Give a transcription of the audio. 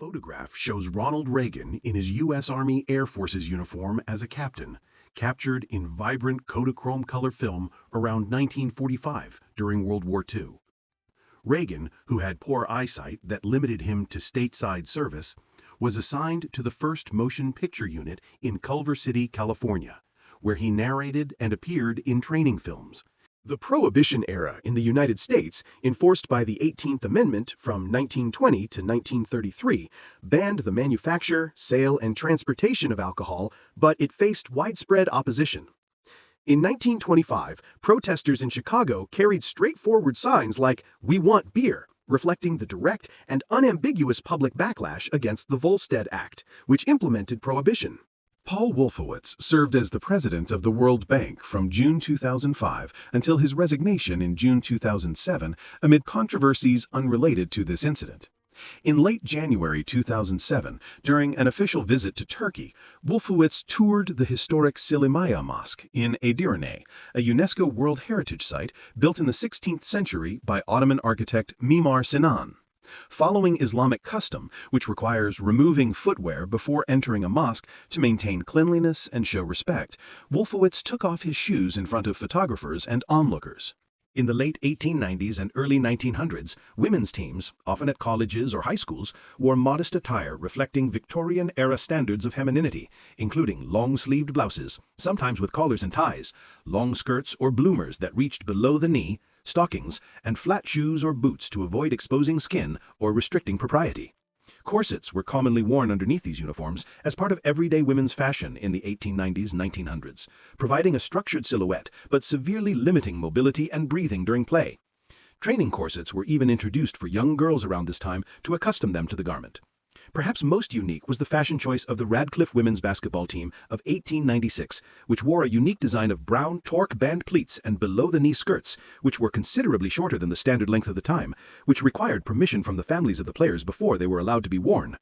photograph shows Ronald Reagan in his U.S. Army Air Forces uniform as a captain, captured in vibrant Kodachrome color film around 1945 during World War II. Reagan, who had poor eyesight that limited him to stateside service, was assigned to the 1st Motion Picture Unit in Culver City, California, where he narrated and appeared in training films. The Prohibition era in the United States, enforced by the 18th Amendment from 1920 to 1933, banned the manufacture, sale, and transportation of alcohol, but it faced widespread opposition. In 1925, protesters in Chicago carried straightforward signs like, "We want beer," reflecting the direct and unambiguous public backlash against the Volstead Act, which implemented prohibition. Paul Wolfowitz served as the president of the World Bank from June 2005 until his resignation in June 2007 amid controversies unrelated to this incident. In late January 2007, during an official visit to Turkey, Wolfowitz toured the historic Silimaya Mosque in Edirne, a UNESCO World Heritage Site built in the 16th century by Ottoman architect Mimar Sinan. Following Islamic custom, which requires removing footwear before entering a mosque to maintain cleanliness and show respect, Wolfowitz took off his shoes in front of photographers and onlookers. In the late 1890s and early 1900s, women's teams, often at colleges or high schools, wore modest attire reflecting Victorian-era standards of femininity, including long-sleeved blouses, sometimes with collars and ties, long skirts or bloomers that reached below the knee, stockings, and flat shoes or boots to avoid exposing skin or restricting propriety. Corsets were commonly worn underneath these uniforms as part of everyday women's fashion in the 1890s and 1900s, providing a structured silhouette but severely limiting mobility and breathing during play. Training corsets were even introduced for young girls around this time to accustom them to the garment. Perhaps most unique was the fashion choice of the Radcliffe women's basketball team of 1896, which wore a unique design of brown torque band pleats and below-the-knee skirts, which were considerably shorter than the standard length of the time, which required permission from the families of the players before they were allowed to be worn.